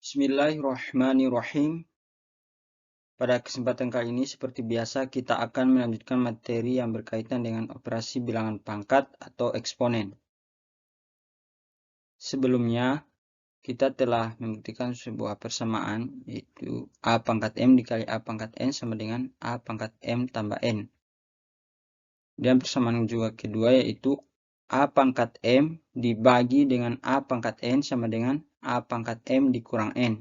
Bismillahirrahmanirrahim. Pada kesempatan kali ini seperti biasa kita akan melanjutkan materi yang berkaitan dengan operasi bilangan pangkat atau eksponen. Sebelumnya kita telah membuktikan sebuah persamaan yaitu A pangkat M dikali A pangkat N sama dengan A pangkat M tambah N. Dan persamaan juga kedua yaitu A pangkat M dibagi dengan A pangkat N sama dengan A pangkat M dikurang N.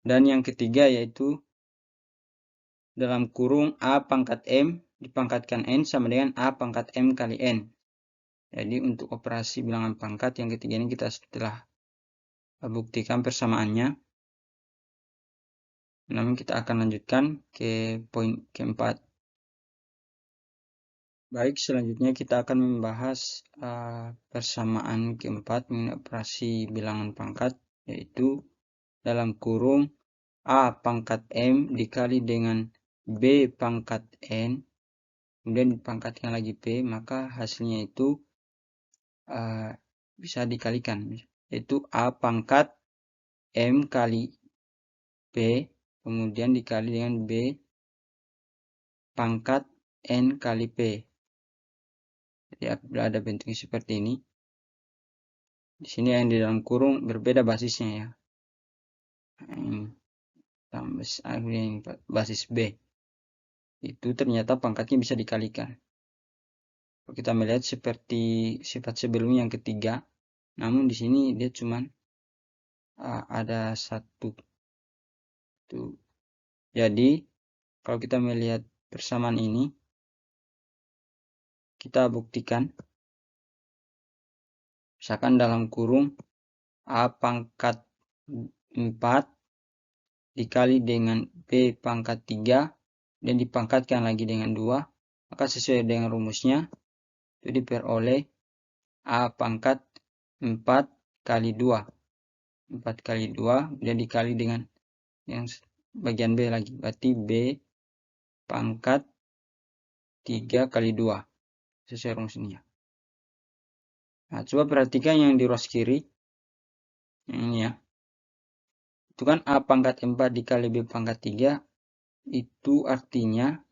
Dan yang ketiga yaitu dalam kurung A pangkat M dipangkatkan N sama dengan A pangkat M kali N. Jadi untuk operasi bilangan pangkat yang ketiga ini kita telah buktikan persamaannya. Namun kita akan lanjutkan ke poin keempat. Baik, selanjutnya kita akan membahas persamaan keempat mengenai operasi bilangan pangkat, yaitu dalam kurung A pangkat M dikali dengan B pangkat N, kemudian dipangkatkan lagi P, maka hasilnya itu bisa dikalikan, yaitu A pangkat M kali P, kemudian dikali dengan B pangkat N kali P. Jadi apabila ada bentuknya seperti ini, di sini yang di dalam kurung berbeda basisnya ya. Tambah basis B. Itu ternyata pangkatnya bisa dikalikan. Kalau kita melihat seperti sifat sebelumnya yang ketiga, namun di sini dia cuma ada satu. Jadi kalau kita melihat persamaan ini, kita buktikan. Misalkan dalam kurung A pangkat 4 dikali dengan B pangkat 3 dan dipangkatkan lagi dengan 2, maka sesuai dengan rumusnya itu diperoleh A pangkat 4 kali 2. 4 kali 2 dan dikali dengan yang bagian B lagi, berarti B pangkat 3 kali 2 sesuai rumusnya. Nah, coba perhatikan yang di ruas kiri. Yang ini ya. Itu kan A pangkat 4 dikali B pangkat 3. Itu artinya,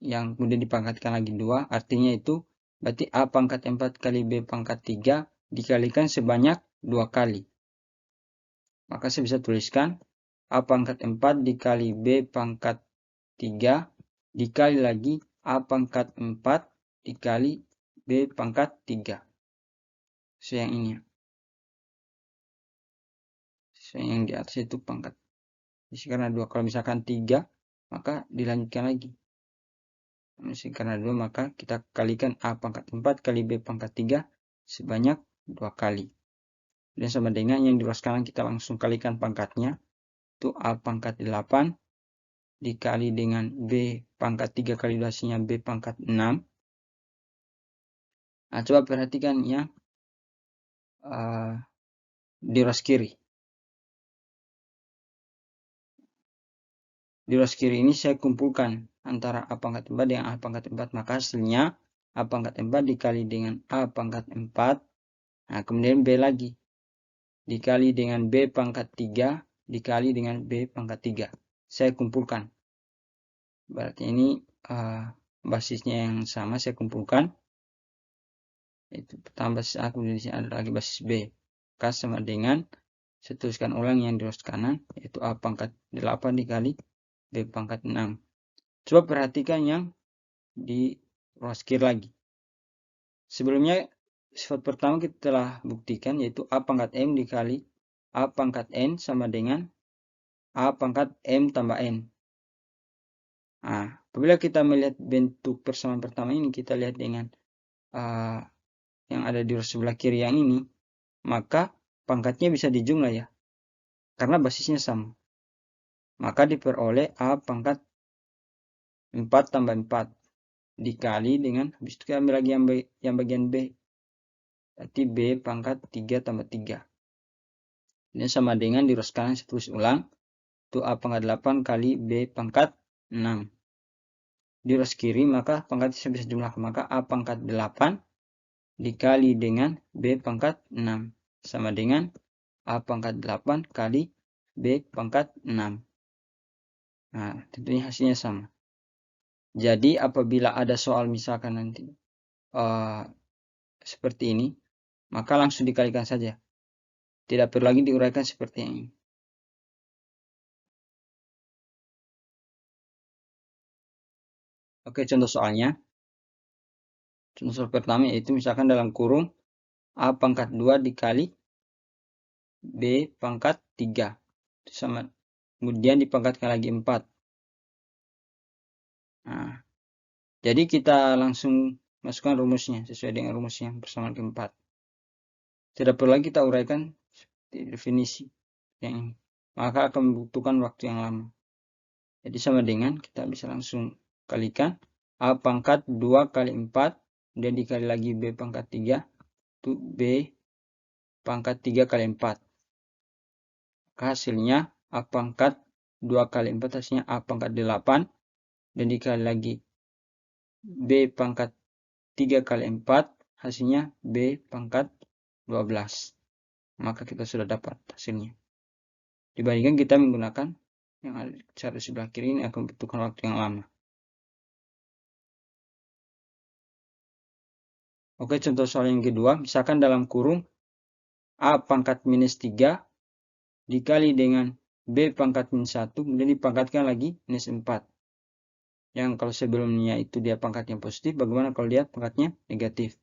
yang kemudian dipangkatkan lagi 2. Artinya itu, berarti A pangkat 4 kali B pangkat 3 dikalikan sebanyak 2 kali. Maka saya bisa tuliskan A pangkat 4 dikali B pangkat 3 dikali lagi A pangkat 4 dikali B pangkat 3. So yang ini. So yang di atas itu pangkat. Jadi karena 2, kalau misalkan 3, maka dilanjutkan lagi. Karena 2, maka kita kalikan A pangkat 4 kali B pangkat 3 sebanyak 2 kali. Dan sama dengan yang di ruas kanan kita langsung kalikan pangkatnya. Itu A pangkat 8 dikali dengan B pangkat 3 kali 2 hasilnya B pangkat 6. Nah, coba perhatikan ya di ruas kiri. Di ruas kiri ini saya kumpulkan antara A pangkat 4 dengan A pangkat 4. Maka hasilnya A pangkat 4 dikali dengan A pangkat 4. Nah, kemudian B lagi. Dikali dengan B pangkat 3. Dikali dengan B pangkat 3. Saya kumpulkan. Berarti ini basisnya yang sama saya kumpulkan. Itu pertama basis A, kemudian di sini ada lagi basis B. Maka sama dengan, saya tuliskan ulang yang di ruas kanan, yaitu A pangkat 8 dikali B pangkat 6. Coba perhatikan yang di ruas kiri lagi. Sebelumnya, sifat pertama kita telah buktikan, yaitu A pangkat M dikali A pangkat N sama dengan A pangkat M tambah N. Nah, apabila kita melihat bentuk persamaan pertama ini, kita lihat dengan yang ada di sebelah kiri yang ini, maka pangkatnya bisa dijumlah ya, karena basisnya sama. Maka diperoleh A pangkat 4 tambah 4 dikali dengan, habis itu kita ambil lagi yang bagian B, berarti B pangkat 3 tambah 3. Ini sama dengan di ruas kanan saya tulis ulang, itu A pangkat 8 kali B pangkat 6. Di ruas kiri maka pangkat bisa jumlah, maka A pangkat 8 dikali dengan B pangkat 6. Sama dengan A pangkat 8 kali B pangkat 6. Nah, tentunya hasilnya sama. Jadi apabila ada soal misalkan nanti seperti ini, maka langsung dikalikan saja. Tidak perlu lagi diuraikan seperti ini. Oke, contoh soalnya. Contoh soal pertama yaitu misalkan dalam kurung A pangkat 2 dikali B pangkat 3. Sama. Kemudian dipangkatkan lagi 4. Nah, jadi kita langsung masukkan rumusnya sesuai dengan rumusnya persamaan keempat. Tidak perlu lagi kita uraikan definisi yang ini. Maka akan membutuhkan waktu yang lama. Jadi sama dengan kita bisa langsung kalikan A pangkat 2 kali 4. Kemudian dikali lagi B pangkat 3. Itu B pangkat 3 kali 4. Maka hasilnya A pangkat 2 kali 4 hasilnya A pangkat 8. Dan dikali lagi B pangkat 3 kali 4 hasilnya B pangkat 12. Maka kita sudah dapat hasilnya. Dibandingkan kita menggunakan yang ada cara sebelah kiri ini akan membutuhkan waktu yang lama. Oke, contoh soal yang kedua. Misalkan dalam kurung A pangkat minus 3 dikali dengan B pangkat minus 1. Kemudian dipangkatkan lagi minus 4. Yang kalau sebelumnya itu dia pangkatnya positif, bagaimana kalau dia pangkatnya negatif?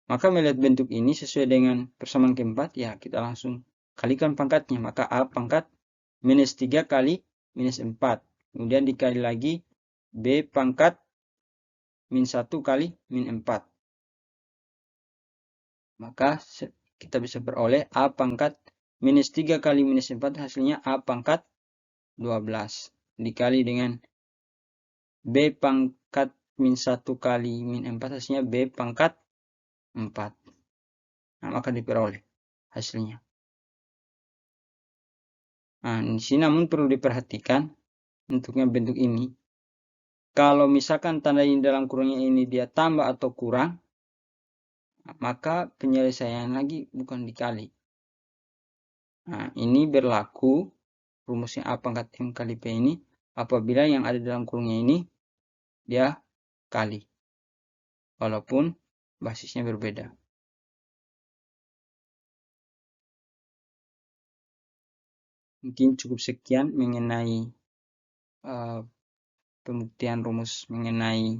Maka melihat bentuk ini sesuai dengan persamaan keempat, ya kita langsung kalikan pangkatnya. Maka A pangkat minus 3 kali minus 4. Kemudian dikali lagi B pangkat min 1 kali min 4. Maka kita bisa beroleh A pangkat minus 3 kali minus 4 hasilnya A pangkat 12. Dikali dengan B pangkat min 1 kali min 4 hasilnya B pangkat 4. Nah, maka diperoleh hasilnya. Nah, di sini namun perlu diperhatikan bentuknya bentuk ini. Kalau misalkan tanda ini dalam kurungnya ini dia tambah atau kurang, maka penyelesaian lagi bukan dikali. Nah, ini berlaku rumusnya A pangkat M kali P ini apabila yang ada dalam kurungnya ini dia kali. Walaupun basisnya berbeda. Mungkin cukup sekian mengenai pembuktian rumus mengenai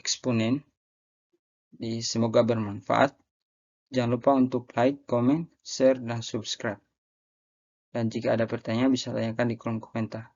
eksponen. Semoga bermanfaat. Jangan lupa untuk like, comment, share, dan subscribe. Dan jika ada pertanyaan bisa tanyakan di kolom komentar.